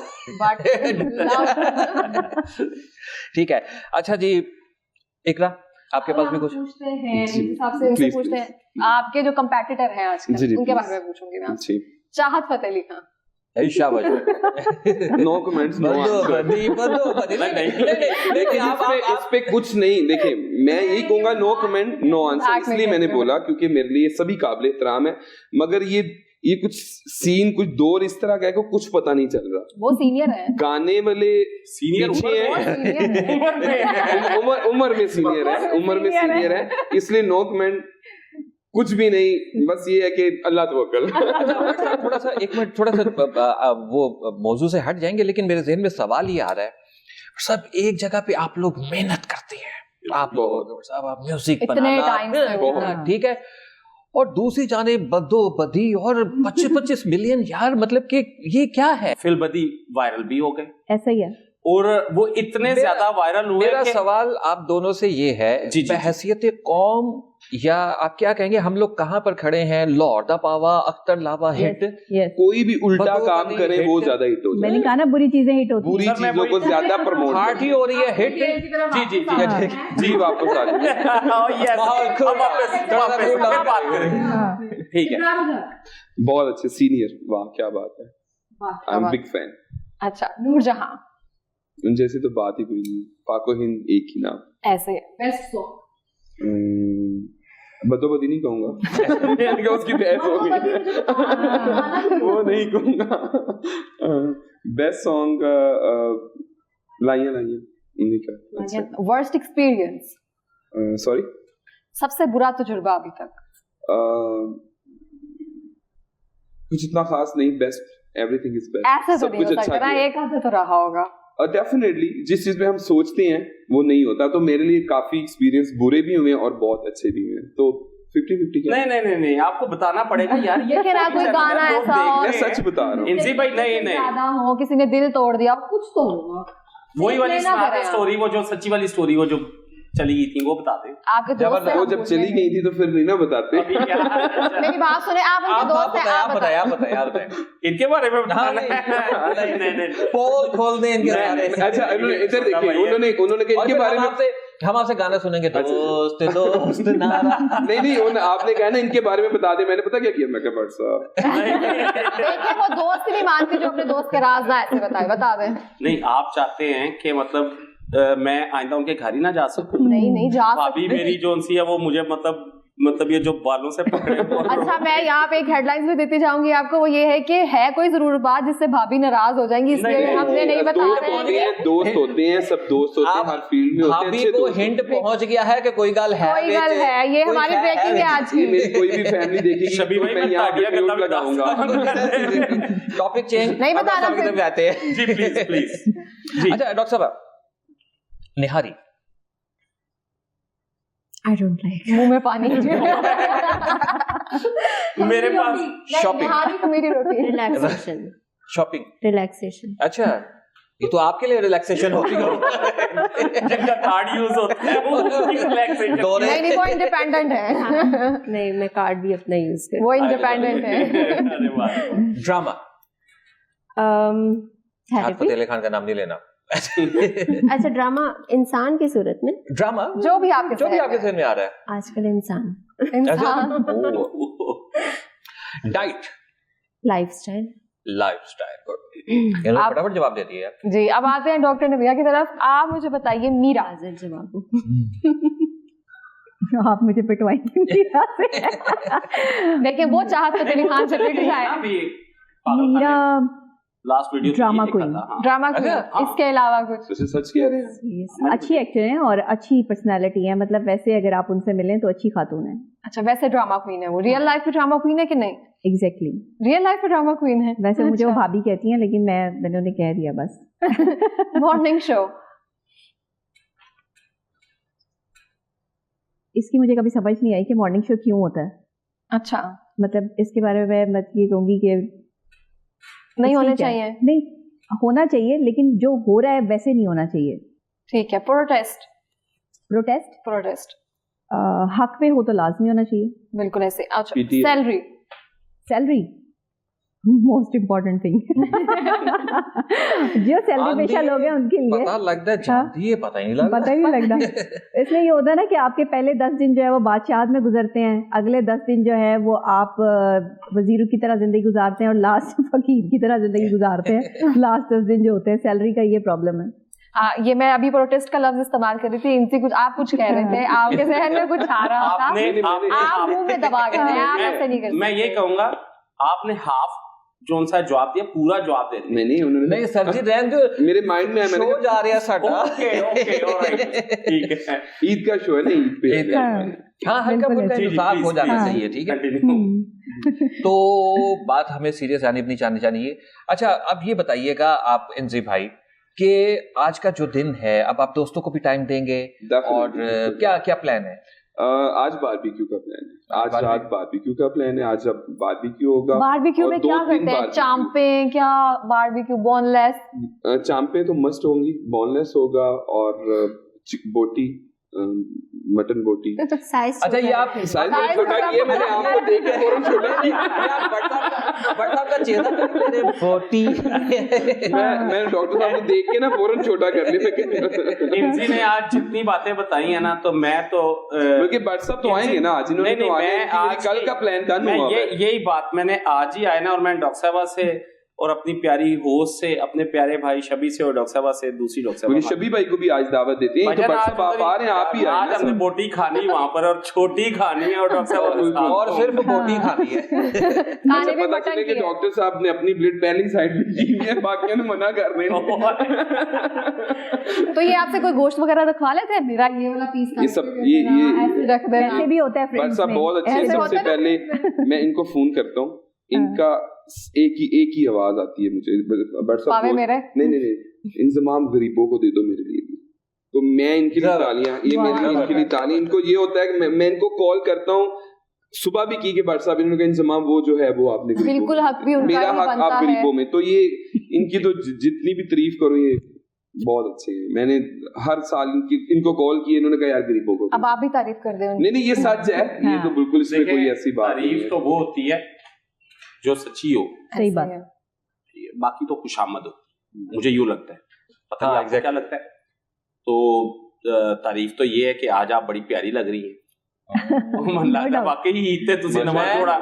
S2: ठीक है। अच्छा जी, इकरा, आपके पास भी कुछ
S1: पूछते हैं इनसे पूछते हैं, आपके जो कंपेटिटर हैं आजकल, उनके बारे में पूछूंगी मैं आपसे। Chahat Fateh Ali Khan.
S6: No comments, no answer. देखिए, इस पे कुछ नहीं, देखिए मैं यही कहूंगा, नो कमेंट नो आंसर। इसलिए मैंने बोला क्योंकि मेरे लिए सभी काबिल एहतराम है, मगर ये कुछ सीन, कुछ दौर इस तरह का है कि कुछ पता नहीं चल रहा।
S1: वो सीनियर है,
S6: गाने वाले
S4: सीनियर
S6: उम्र में सीनियर है, इसलिए नो कमेंट, कुछ भी नहीं, बस ये है कि अल्लाह तवक्कल।
S2: थोड़ा सा एक मिनट, थोड़ा सा वो मौजू से हट जाएंगे, लेकिन मेरे ज़हन में सवाल ये आ रहा है, सब एक जगह पे आप लोग मेहनत करते हैं, आप म्यूजिक बनाना, ठीक है, और दूसरी जाने बदोबदी और 25-25 मिलियन यार, मतलब कि ये क्या है?
S4: फिल्बदी वायरल भी हो गए,
S5: ऐसा ही है,
S4: और वो इतने ज्यादा वायरल हुए।
S2: मेरा सवाल आप दोनों से ये है, बहैसियत कौम, या आप क्या कहेंगे, हम लोग कहाँ पर खड़े हैं? लॉर्ड पावा, अख्तर लावा हिट,
S6: कोई भी उल्टा काम करे वो ज्यादा हिट हो जाए।
S5: मैंने कहा ना, बुरी चीजें हिट होती हैं,
S6: बुरी चीजों को ज्यादा प्रमोट,
S2: पार्टी हो रही है हिट।
S6: जी वापस आ जाइए,
S4: बात करें, ठीक है।
S6: बहुत अच्छे सीनियर, वाह क्या बात है, आई एम बिग फैन।
S1: अच्छा, नूरजहां।
S6: उन जैसे तो बात ही कोई नहीं, पाको हिंद एक ही नाम।
S1: ऐसे बेस्ट सॉन्ग,
S6: बदोबदी नहीं कहूंगा, उसकी बहस हो गई, वो नहीं कहूंगा। बेस्ट सॉन्ग लाइयां नहीं क्या,
S1: वर्स्ट एक्सपीरियंस,
S6: सॉरी,
S1: सबसे बुरा तजुर्बा अभी तक।
S6: कुछ इतना खास नहीं, बेस्ट, एवरीथिंग इज बेस्ट,
S1: ऐसे सब कुछ अच्छा है, एक आधा तो रहा होगा।
S6: डेफिनेटली जिस चीज में हम सोचते हैं वो नहीं होता, तो मेरे लिए काफी एक्सपीरियंस बुरे भी हुए और बहुत अच्छे भी हुए, तो 50-50 क्या?
S4: नहीं, आपको बताना पड़ेगा यार, ये
S1: क्या कोई गाना ऐसा हो,
S6: मैं सच बता रहा हूँ
S4: इंजी भाई, नहीं
S1: ज्यादा हो, किसी ने दिल तोड़ दिया, कुछ तो होगा,
S4: वही वाली स्टोरी, वो जो सच्ची वाली स्टोरी, वो जो चली गई थी वो बता दें।
S1: आपके दोस्त हैं,
S6: वो जब चली गई थी तो फिर नहीं ना बताते।
S1: मेरी बात सुने, आप उनके दोस्त हैं, आप बताएं
S4: इनके बारे में बताना
S2: पोल खोल दें इनके बारे में।
S6: अच्छा इधर देखिए, उन्होंने इनके बारे में
S2: हम आपसे गाना सुनेंगे, दोस्त दोस्त नारा।
S6: नहीं आपने कहा ना इनके बारे में बता दे, मैंने पता क्या किया, मैं कहा बट साहब
S1: देखिए वो दोस्त नहीं मानती जो अपने दोस्त के राज ना ऐसे बता दें।
S4: नहीं, आप चाहते हैं कि मतलब मैं आइंदा उनके घर ही ना जा सकूं?
S1: नहीं जा
S4: भाभी मेरी जोन सी है वो मुझे मतलब ये जो बालों से पकड़े।
S1: अच्छा, मैं यहाँ पे एक हेडलाइंस भी देती जाऊंगी आपको, वो ये है कि है कोई जरूर बात जिससे भाभी नाराज हो जाएंगी, इसलिए हमने नहीं बता रहे हैं।
S6: दोस्त होते हैं, सब दोस्त होते हैं, हर फील्ड में होते हैं।
S2: भाभी को हिंट पहुंच गया है कि कोई गल है,
S1: ये हमारी ब्रेकिंग है आज की।
S6: मेरी कोई भी फैमिली देखेगी
S4: शबी भाई मैं यहाँ पे म्यूट लगाऊंगा।
S2: टॉपिक चेंज
S1: नहीं बताना
S2: फिर आते हैं
S4: जी प्लीज।
S2: अच्छा डॉक्टर साहब, निहारी
S3: I don't like.
S1: मुंह में पानी
S4: मेरे पास
S2: शॉपिंग,
S1: मेरी रोटी,
S3: Relaxation.
S2: Shopping,
S3: Relaxation.
S2: अच्छा ये तो आपके लिए रिलैक्सेशन होती है
S4: जिनका कार्ड यूज होता है वो रिलैक्सेशन।
S1: नहीं वो इंडिपेंडेंट है।
S3: नहीं, मैं कार्ड भी अपना यूज करती
S1: वो इंडिपेंडेंट है।
S2: ड्रामा,
S3: हूँ।
S2: आप फतेह अली खान का नाम नहीं लेना।
S3: अच्छा, ड्रामा इंसान की सूरत में,
S2: ड्रामा
S1: जो भी आपके
S2: जहन में आ रहा है
S3: आजकल इंसान,
S2: डाइट,
S3: लाइफस्टाइल,
S2: इन्होंने फटाफट जवाब दे दिया
S1: जी। अब आते हैं डॉक्टर नबिया की तरफ। आप मुझे बताइए मीरा,
S3: जवाब
S5: आप मुझे पिटवाएंगे मीरा से।
S1: देखिए वो चाहत फतेह अली खान से पिट जाए।
S5: Meera
S4: last video
S5: drama queen,
S1: drama queen, इसके अलावा कुछ?
S6: सच कह रहे हैं,
S5: अच्छी एक्टर हैं और अच्छी पर्सनालिटी है, मतलब वैसे अगर आप उनसे मिलें तो अच्छी खातून है।
S1: अच्छा, वैसे ड्रामा क्वीन है वो, रियल लाइफ में ड्रामा क्वीन है कि नहीं?
S5: एग्जैक्टली,
S1: रियल लाइफ में ड्रामा क्वीन है।
S5: वैसे मुझे वो भाभी कहती हैं, लेकिन मैंने उन्हें कह दिया बस।
S1: मॉर्निंग शो,
S5: इसकी मुझे कभी समझ नहीं आई कि मॉर्निंग शो क्यों होता है।
S1: अच्छा,
S5: मतलब इसके बारे में मैं ये कहूंगी कि
S1: नहीं होने चाहिए।
S5: नहीं होना चाहिए, लेकिन जो हो रहा है वैसे नहीं होना चाहिए।
S1: ठीक है, प्रोटेस्ट
S5: हक में हो तो लाजमी होना चाहिए,
S1: बिल्कुल ऐसे। अच्छा, सैलरी
S5: मोस्ट इम्पोर्टेंट थिंग। जो सैलरी पेशा लोग हैं उनके लिए
S2: पता लगता है, जानती है, पता ही नहीं
S5: लगता। इसलिए ये होता है ना कि आपके पहले 10 दिन जो है वो बादशाह में गुजरते हैं, अगले 10 दिन जो है वो आप वजीरों की तरह जिंदगी गुजारते हैं, और लास्ट फकीर की तरह जिंदगी गुजारते हैं। लास्ट 10 दिन जो होते हैं, सैलरी का ये प्रॉब्लम है।
S1: ये मैं अभी प्रोटेस्ट का लफ्ज इस्तेमाल कर रही थी, इनसे कुछ आप कुछ कह रहे थे, आपके जहन में कुछ आ रहा था, आप मुंह में दबा के आप ऐसे नहीं कर सकते।
S4: मैं ये कहूंगा, आपने हाफ जोन सा जवाब दिया, पूरा जवाब दे दिया।
S6: नहीं उन्होंने
S2: नहीं सर जी, रहने दो,
S6: मेरे माइंड में
S2: शो जा रहा है साडा।
S4: ओके ऑलराइट, ठीक है,
S6: ईद का शो है ना, ईद पे
S2: हाँ हल्का फुल्का इंसाफ हो जाना चाहिए, ठीक है। तो बात हमें सीरियस आनी नहीं चाहिए। अच्छा, अब ये बताइएगा आप इंजी भाई कि आज का जो दिन है, अब आप दोस्तों को भी टाइम देंगे और क्या क्या प्लान है?
S6: आज बारबेक्यू का प्लान है, आज रात बारबेक्यू का प्लान है। आज अब बारबेक्यू होगा।
S1: बारबेक्यू में क्या करते हैं? चांपे, क्या बारबेक्यू बोनलेस?
S6: चांपे तो मस्ट होंगी, बोनलेस होगा, और बोटी, मटन बोटी।
S2: अच्छा, ये आप
S6: साइज छोटा किया मैंने, आपको देख के फौरन छोटा किया।
S2: बड़ा का चेहरा मेरे बोटी।
S6: मैं डॉक्टर साहब को देख के ना फौरन छोटा कर लिया।
S4: इंजी ने आज जितनी बातें बताई है ना, तो मैं तो
S6: क्योंकि बट सब तो आएंगे ना आज, इन्होंने तो आने कल का प्लान था ना।
S4: यही बात मैंने आज ही आया ना, और मैं डॉक्टर साहब से और अपनी प्यारी होस्ट से, अपने प्यारे भाई शबी से और डॉक्टर साहब से, दूसरी डॉक्टर साहब
S6: शबी भाई को भी आज दावत देते हैं। तो आप आ रहे हैं, आप ही आए।
S4: आज हमने बोटी खानी वहां पर, और छोटी खानी है, और डॉक्टर साहब
S2: और सिर्फ बोटी खानी है।
S1: खाने में
S6: पता चले कि डॉक्टर साहब ने अपनी ब्लड पहली साइड में दी है, बाकियों ने मना कर रहे हैं।
S1: तो ये आपसे कोई गोश्त वगैरह रखवा लेते हैं? मेरा ये वाला पीस
S6: ये सब ये
S1: रख देना,
S5: ऐसे भी होता है फ्रेंड्स में।
S6: बहुत अच्छे। सबसे पहले मैं इनको फोन करता हूँ, इनका एक ही आवाज आती है मुझे,
S1: मेरे
S6: नहीं इंतजाम गरीबों को दे दो मेरे लिए भी। तो मैं इनके लिए तालियां, ये मेरे लिए इनके लिए तालियां। इनको ये होता है कि मैं इनको कॉल करता हूँ, सुबह भी की कि बट साहब इन्होंने इंतजाम वो जो है वो आपने
S1: बिल्कुल हक भी उनका
S6: मेरा हक आप गरीबों में। तो ये इनकी तो जितनी भी तारीफ करो, ये बहुत अच्छे हैं, मैंने हर साल इनको कॉल किए, इन्होंने कहा यार गरीबों को।
S1: अब आप भी तारीफ कर दे उनकी।
S6: नहीं ये सच है, ये तो बिल्कुल इसमें कोई ऐसी बात नहीं
S4: तारीफ
S6: है।
S4: तो वो होती है जो सच्ची हो,
S5: सही बात।
S4: बाकी तो खुशामद हो, मुझे यूं लगता है, पता नहीं आपको क्या लगता है। तो तारीफ तो ये है कि आज आप बड़ी प्यारी लग रही है। मन लगता है वाकई ईद ते तुसी नमाज जोड़ा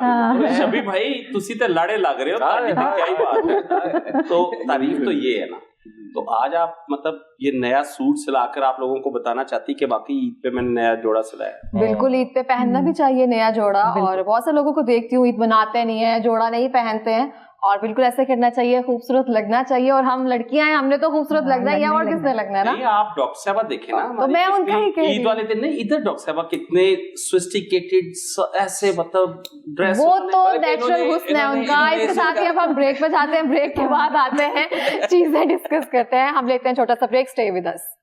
S4: शबी भाई, तुसी ते लाड़े लग रहे हो, तारीफ क्या ही बात है। तो तारीफ तो ये है ना। तो आज आप मतलब ये नया सूट सिलाकर आप लोगों को बताना चाहती कि वाकई ईद पे मैंने नया जोड़ा सिलाया।
S1: बिल्कुल, ईद पे पहनना भी चाहिए नया जोड़ा, और बहुत से लोगों को देखती हूँ ईद बनाते नहीं है, जोड़ा नहीं पहनते हैं, और बिल्कुल ऐसे करना चाहिए, खूबसूरत लगना चाहिए। और हम लड़कियां हैं, हमने तो खूबसूरत लगना ही है, और किसने लगना है ना।
S4: नहीं, आप डॉक्टर साहबा देखे ना,
S1: तो मैं उनका ही कह रही हूं।
S4: ईद वाले दिन नहीं, इधर डॉक्टर साहबा कितने सोफिस्टिकेटेड ऐसे मतलब ड्रेस,
S1: वो तो नेचुरल हुस्न है उनका। इसके साथ ही अब हम ब्रेक पे जाते हैं, ब्रेक के बाद आते हैं, चीजें डिस्कस करते हैं। हम लेते हैं छोटा सा break, stay with us.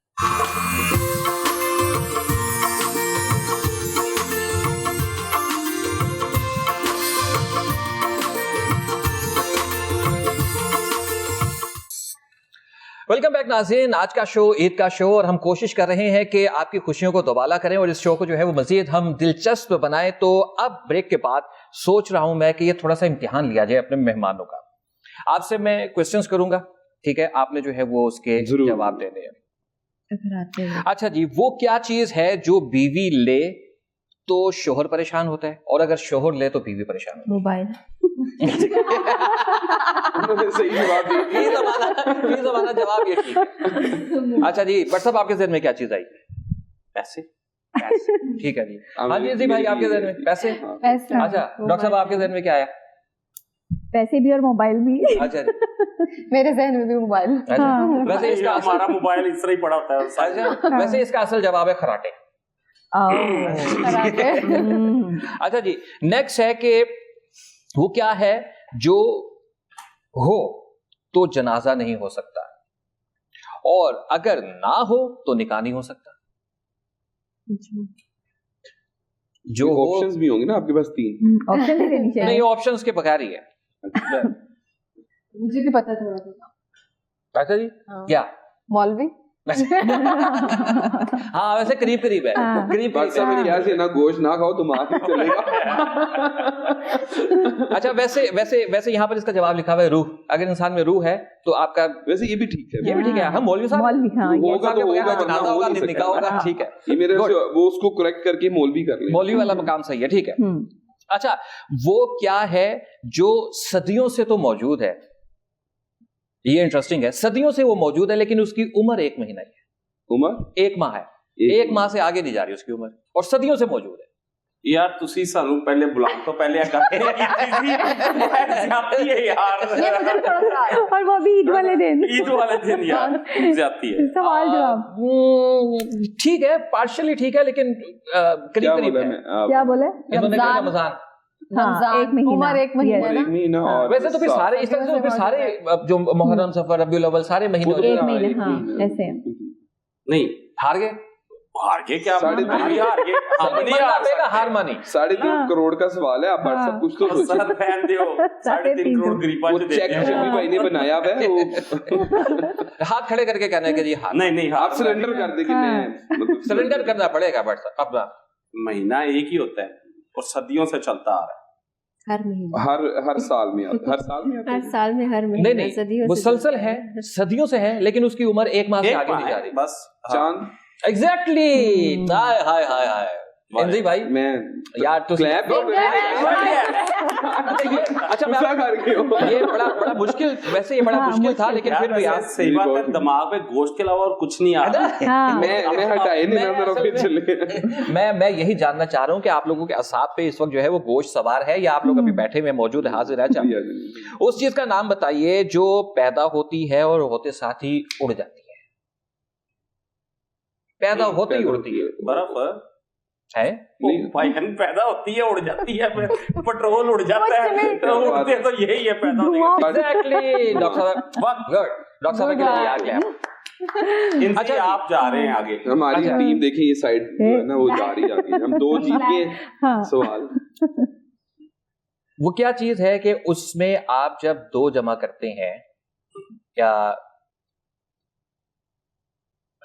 S2: Welcome back नाज़रीन, आज का शो ईद का शो, और हम कोशिश कर रहे हैं कि आपकी खुशियों को दोबाला करें और इस शो को जो है वो मजीद हम दिलचस्प बनाएं। तो अब ब्रेक के बाद सोच रहा हूं मैं कि ये थोड़ा सा इम्तिहान लिया जाए अपने मेहमानों का। आपसे मैं क्वेश्चंस करूंगा, ठीक है, आपने जो है वो उसके जवाब देने हैं। अच्छा जी, वो क्या चीज है जो बीवी ले तो शोहर परेशान होता है, और अगर शोहर ले तो बीवी परेशान होती है?
S5: मोबाइल।
S6: सही जवाब
S2: ये जमाना जवाब ये ठीक है। अच्छा जी, बट साहब आपके ज़हन में क्या चीज आई?
S4: पैसे।
S2: ठीक है जी। हाँ जी भाई, आपके ज़हन में पैसे?
S5: पैसा।
S2: अच्छा डॉक्टर साहब, आपके ज़हन में क्या आया?
S5: पैसे भी और मोबाइल भी।
S2: अच्छा जी,
S1: मेरे जहन में भी मोबाइल।
S2: अच्छा वैसे इसका
S4: हमारा मोबाइल इस तरह ही पड़ा होता है।
S2: अच्छा वैसे इसका असल जवाब है खराटे। अच्छा जी, नेक्स्ट है कि वो क्या है जो हो तो जनाजा नहीं हो सकता, और अगर ना हो तो निकाह नहीं हो सकता। जो
S6: ऑप्शंस भी होंगे ना आपके पास 3
S5: ऑप्शन भी देनी चाहिए।
S2: नहीं, ऑप्शंस के बगैर ही है।
S1: मुझे भी पता थोड़ा थोड़ा।
S2: अच्छा जी, क्या
S1: मौलवी?
S2: हाँ वैसे करीब करीब है, करीब
S6: क्या से ना गोश्त ना खाओ तुम्हारा चलेगा।
S2: अच्छा वैसे यहाँ पर इसका जवाब लिखा हुआ है रूह। अगर इंसान में रूह है तो आपका,
S6: वैसे ये भी ठीक है,
S2: ये भी ठीक है। हम मौलवी साहब,
S5: मौलवी, हाँ,
S6: होगा तो होगा,
S2: जनाजा होगा, निकाह होगा, ठीक है।
S6: ये मेरे से वो उसको करेक्ट करके मौलवी कर ले,
S2: मौलवी वाला मकाम सही है, ठीक है। अच्छा, वो क्या है जो सदियों से तो मौजूद है? ये इंटरेस्टिंग है, सदियों से वो मौजूद है लेकिन उसकी उम्र 1 महीना ही है।
S6: उम्र
S2: 1 माह है, 1 माह से आगे नहीं जा रही उसकी उम्र, और सदियों से मौजूद है।
S4: यार तुसी सानू पहले बुला तो पहले करते जाती है यार,
S5: और वो भी ईद वाले दिन।
S4: ईद वाले दिन यार जाती है।
S5: सवाल जवाब
S2: ठीक है, पार्शियली ठीक है, लेकिन करीब करीब है।
S5: क्या बोले?
S2: रमजान।
S5: हाँ, 1 महीना,
S1: उम्र 1 महीना
S6: एक महीना। और
S2: वैसे तो फिर सारे इस तरह से फिर सारे जो मुहर्रम, सफर, रबीउल अव्वल सारे महीने
S5: 1 महीना, हाँ ऐसे।
S4: नहीं
S2: हार गए
S4: क्या?
S6: साढ़े तीन
S4: हार गए, हमने
S2: हार मानी।
S6: 3.5 करोड़ का सवाल है, आप सब कुछ तो सोचो।
S4: 3.5 करोड़ गरीबा
S6: वो चेक शबी भाई ने बनाया हुआ है, वो
S2: हाथ खड़े करके कहना है कि जी हार।
S4: नहीं
S6: आप सिलेंडर कर दे कि मैं
S2: सरेंडर करना पड़ेगा। बट अपना
S4: महीना एक ही होता है और सदियों से चलता आ रहा है।
S3: हर महीने,
S6: हर साल में आता है, हर साल में आता है।
S3: हर साल में, हर महीने,
S2: नहीं
S3: सदियों से
S2: मुसलसल है, सदियों से है, लेकिन उसकी उम्र 1 माह से आगे नहीं जा रही।
S4: बस
S6: चांद
S2: एग्जैक्टली। हाय हाय हाय हाय इंद्री भाई,
S6: मैं
S2: यार तो
S6: क्लैप
S2: अच्छा मैं ये बड़ा मुश्किल, वैसे ये बड़ा मुश्किल था, लेकिन फिर भी आप
S4: सही बात है, दिमाग में गोश्त के अलावा और कुछ नहीं आ रहा।
S6: मैं हटाए नहीं ना, मेरा फिर चले।
S2: मैं यही जानना चाह रहा हूँ कि आप लोगों के असाब पे इस वक्त जो है वो गोश्त सवार है, या आप लोग अभी बैठे हुए मौजूद है, हाजिर है? उस चीज का नाम बताइए जो पैदा होती है और होते साथ ही उड़ जाती है। पैदा होते ही उड़ती है।
S4: बर्फ
S2: है
S4: भाई, पैदा होती है उड़ जाती है, पेट्रोल उड़ जाता है, उड़ते तो यही है पैदा होने।
S2: एग्जैक्टली डॉक्टर साहब, गुड डॉक्टर साहब के लिए याद किया।
S4: इनसे आप जा रहे हैं आगे।
S6: हमारी टीम देखिए, ये साइड जो है ना वो जा रही है, हम 2 जीत गए। सवाल
S2: वो क्या चीज है कि उसमें आप जब 2 जमा करते हैं, क्या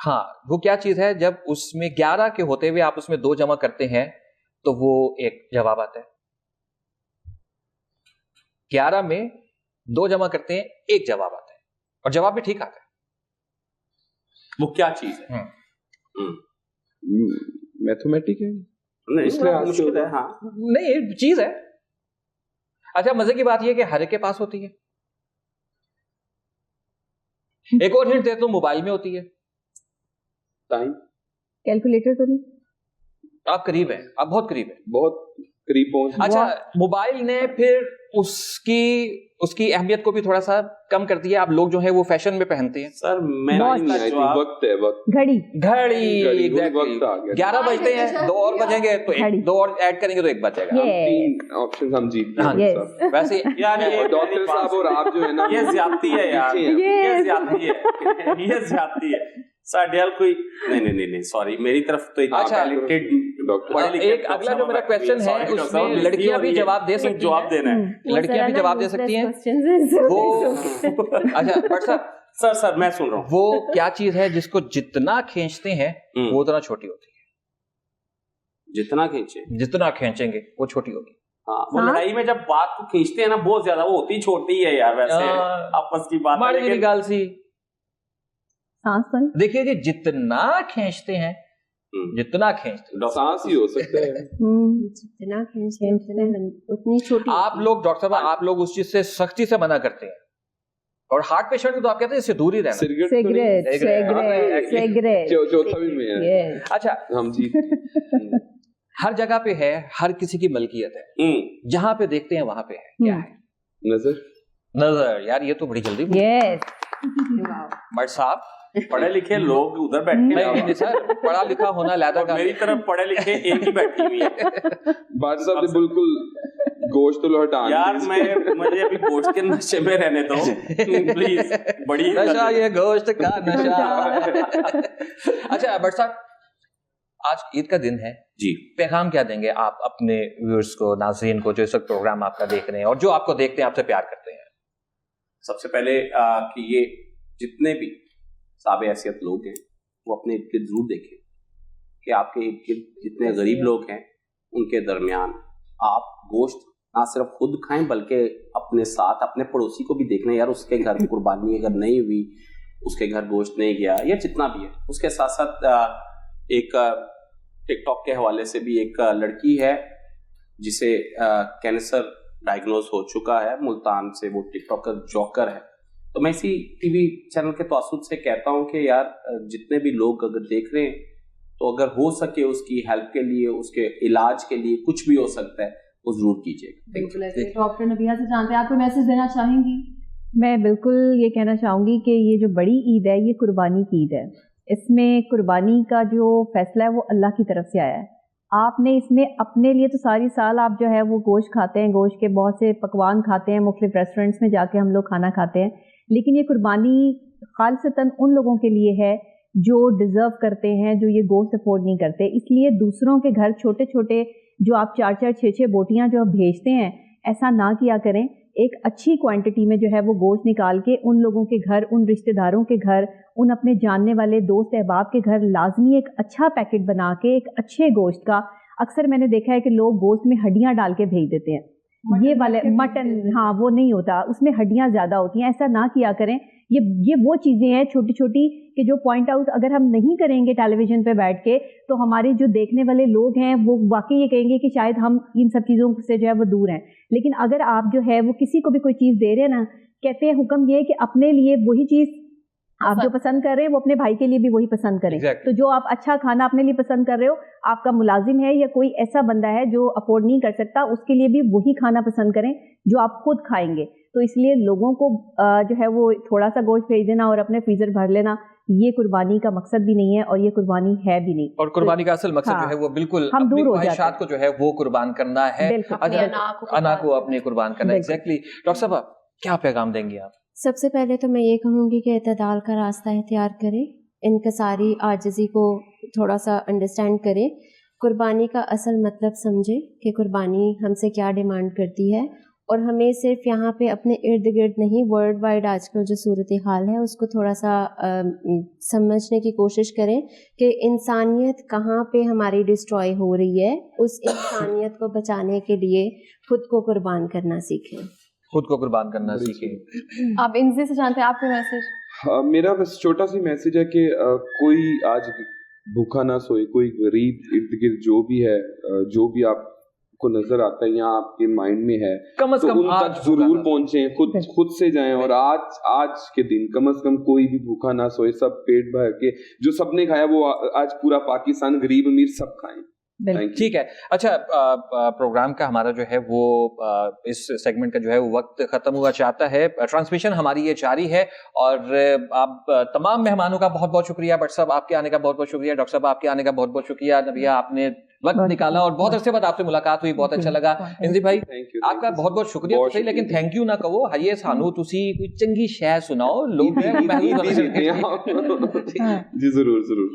S2: हाँ, वो क्या चीज है, जब उसमें 11 के होते हुए आप उसमें 2 जमा करते हैं तो वो एक जवाब आता है। 11 में 2 जमा करते हैं, एक जवाब आता है, और जवाब भी ठीक आता है।
S4: वो क्या चीज है?
S6: मैथमेटिक है,
S4: नहीं,
S6: इसलिए
S4: बड़ा मुश्किल है। हाँ,
S2: नहीं, चीज है। अच्छा, मजे की बात यह कि हर एक के पास होती है। एक और हिंट देता हूं, मोबाइल में होती है।
S6: टाइम,
S5: कैलकुलेटर तो नहीं?
S2: आप करीब हैं, आप बहुत करीब हैं,
S6: बहुत करीब पहुंच।
S2: अच्छा, मोबाइल ने फिर उसकी अहमियत को भी थोड़ा सा कम कर दिया। आप लोग जो है वो फैशन में पहनते हैं।
S4: सर मैंने
S6: वक्त है, वक्त,
S5: घड़ी,
S2: घड़ी,
S6: वक्त आ गया।
S2: 11 बजते हैं, 2 और बजेंगे तो एक, 2 और ऐड करेंगे तो 1 बच जाएगा।
S6: 3 ऑप्शन हम जीत गए।
S2: वैसे
S4: यार ये
S6: डॉक्टर साहब और आप जो है ना,
S4: ये ज्यादती है यार, ये ज्यादती है, ये ज्यादती है। साढ़े कोई नहीं, सॉरी, मेरी तरफ तो
S2: अच्छा, एक अगला जो मेरा क्वेश्चन है उसमें लड़कियां भी जवाब दे सकती हैं,
S4: जवाब देना है,
S2: लड़कियां भी जवाब दे सकती हैं। वो अच्छा, बट
S4: सर मैं सुन रहा हूँ।
S2: वो क्या चीज है जिसको जितना खींचते हैं वो उतना छोटी होती है? जितना खींचेंगे वो छोटी होगी।
S4: हाँ, वो लड़ाई में जब बात को खींचते हैं ना बहुत ज्यादा, वो होती छोटी है यार, वैसे आपस की बात
S2: माड़ी मेरी गाल सी।
S5: सांस तो नहीं?
S2: देखिए जी, जितना खींचते हैं, जितना खींचते,
S6: सांस ही हो सकता है।
S3: जितना खींचते उतनी छोटी।
S2: आप लोग डॉक्टर साहब, आप लोग उस चीज से सख्ती से मना करते हैं, और हार्ट पेशेंट को तो आप कहते हैं इससे दूर ही रहना।
S5: सिगरेट
S6: चौथा भी में है।
S2: अच्छा,
S6: हम जीत
S2: हर जगह पे है, हर किसी की मलकियत है, जहां पे देखते हैं वहां पे है। क्या है? नजर। यार ये तो बड़ी जल्दी। बट साहब,
S4: पढ़े लिखे लोग उधर बैठे
S2: नहीं सर, पढ़ा लिखा होना लैदा का।
S4: मेरी तरफ पढ़े लिखे एक ही बैठी हुई है।
S6: बात साहब ने बिल्कुल गोश्त तो हटा
S4: यार, मुझे अभी गोश्त के नशे में रहने दो प्लीज। बड़ी
S2: नशा, ये गोश्त का नशा। अच्छा बट साहब, आज ईद का दिन है
S4: जी,
S2: पैगाम क्या देंगे आप अपने व्यूअर्स को, नाज़रीन को, जो इस वक्त प्रोग्राम आपका देख रहे हैं और जो आपको देखते हैं, आपसे प्यार करते हैं?
S4: सबसे पहले कि ये जितने भी साबे हैसियत लोग हैं वो अपने इर्द गिर्द जरूर देखें कि आपके इर्द गिर्द जितने गरीब लोग हैं उनके दरमियान आप गोश्त ना सिर्फ खुद खाएं बल्कि अपने साथ अपने पड़ोसी को भी देख लें। यार, उसके घर कुर्बानी अगर नहीं हुई, उसके घर गोश्त नहीं गया, या जितना भी है। उसके साथ साथ एक टिकटॉक के हवाले से भी एक लड़की है जिसे कैंसर डायग्नोज हो चुका है, मुल्तान से। वो टिकटॉकर जॉकर है। तो मैं इसी टीवी चैनल के तवस्सुत से कहता हूं कि यार, जितने भी लोग अगर देख रहे हैं तो अगर हो सके उसकी हेल्प के लिए, उसके इलाज के लिए कुछ भी हो सकता है वो जरूर कीजिएगा।
S1: बिल्कुल ऐसे। डॉक्टर नबिहा से जानते हैं, आप कोई मैसेज देना चाहेंगी?
S5: मैं बिल्कुल ये कहना चाहूँगी कि ये जो बड़ी ईद है ये कुर्बानी की ईद है। इसमें कुर्बानी का जो फैसला है वो अल्लाह की तरफ से आया है। आपने इसमें अपने लिए तो सारी साल आप जो है वो गोश्त खाते हैं, गोश्त के बहुत से पकवान खाते हैं, मुख्तलिफ रेस्टोरेंट्स में जाके हम लोग खाना खाते हैं, लेकिन ये कुर्बानी खालिसतन उन लोगों के लिए है जो डिज़र्व करते हैं, जो ये गोश्त अफोर्ड नहीं करते। इसलिए दूसरों के घर छोटे छोटे जो आप 4-4, 6-6 बोटियाँ जो आप भेजते हैं, ऐसा ना किया करें। एक अच्छी क्वांटिटी में जो है वो गोश्त निकाल के उन लोगों के घर, उन रिश्तेदारों के घर, उन अपने जानने वाले दोस्त अहबाब के घर लाजमी एक अच्छा पैकेट बना के, एक अच्छे गोश्त का। अक्सर मैंने देखा है कि लोग गोश्त में हड्डियाँ डाल के भेज देते हैं, ये वाले मटन, हाँ वो नहीं होता, उसमें हड्डियाँ ज़्यादा होती हैं। ऐसा ना किया करें। ये वो चीज़ें हैं छोटी छोटी कि जो पॉइंट आउट अगर हम नहीं करेंगे टेलीविज़न पे बैठ के, तो हमारे जो देखने वाले लोग हैं वो वाकई ये कहेंगे कि शायद हम इन सब चीज़ों से जो है वो दूर हैं। लेकिन अगर आप जो है वो किसी को भी कोई चीज़ दे रहे हैं ना, कहते हैं हुक्म ये है कि अपने लिए वही चीज़ आप जो पसंद कर रहे हैं वो अपने भाई के लिए भी वही पसंद करें। तो जो आप अच्छा खाना अपने लिए पसंद कर रहे हो, आपका मुलाजिम है या कोई ऐसा बंदा है जो अफोर्ड नहीं कर सकता, उसके लिए भी वही खाना पसंद करें जो आप खुद खाएंगे। तो इसलिए लोगों को जो है वो थोड़ा सा गोश्त भेज देना और अपने फ्रीजर भर लेना, ये कुर्बानी का मकसद भी नहीं है और ये कुर्बानी है भी नहीं।
S2: और कुर्बानी का असल मकसद जो है वो बिल्कुल
S5: हम दूर हो
S2: ख्वाहिशात को जो है वो कुर्बान करना है, अना को अपने कुर्बान करना है। एग्जैक्टली। डॉक्टर साहब, क्या पैगाम देंगे आप?
S3: सबसे पहले तो मैं ये कहूँगी कि इत्तेदाल का रास्ता इख्तियार करें, इनकसारी आजिज़ी को थोड़ा सा अंडरस्टैंड करें, कुर्बानी का असल मतलब समझें कि कुर्बानी हमसे क्या डिमांड करती है, اور ہمیں صرف یہاں پہ اپنے ارد گرد نہیں، ورلڈ وائڈ آج کل جو صورتحال ہے اس کو تھوڑا سا سمجھنے کی کوشش کریں کہ انسانیت کہاں پہ ہماری ڈسٹروائے ہو رہی ہے، اس انسانیت کو بچانے کے لیے خود کو قربان کرنا سیکھیں،
S2: خود کو قربان کرنا سیکھیں.
S1: آپ انزی سے جانتے ہیں آپ کا میسج؟
S6: میرا بس چھوٹا سی میسج ہے کہ کوئی آج بھوکا نہ سوئے، کوئی غریب ارد گرد جو بھی ہے، جو بھی آپ کو نظر آتا ہے یا آپ کے مائنڈ میں ہے،
S2: کم از
S6: تو
S2: کم
S6: ان تک ضرور پہنچیں، خود سے جائیں. اور آج کے دن کم از کم کوئی بھی بھوکا نہ سوئے، سب پیٹ بھر کے جو سب نے کھایا وہ آج پورا پاکستان غریب امیر سب کھائیں.
S2: ٹھیک ہے. اچھا، پروگرام کا ہمارا جو ہے وہ اس سیگمنٹ کا جو ہے وہ وقت ختم ہوا چاہتا ہے. ٹرانسمیشن ہماری یہ جاری ہے اور آپ تمام مہمانوں کا بہت بہت شکریہ. بٹ صاحب آپ کے آنے کا بہت بہت شکریہ. ڈاکٹر صاحب آپ کے آنے کا بہت بہت شکریہ. نبیہ آپ نے وقت نکالا اور بہت عرصے بعد آپ سے ملاقات ہوئی، بہت اچھا لگا. انزی بھائی آپ کا بہت بہت شکریہ. صحیح، لیکن تھینک یو نہ کہو، ہائیے سانو تسی کوئی چنگی شے سناؤ، لوگ
S6: جی ضرور ضرور.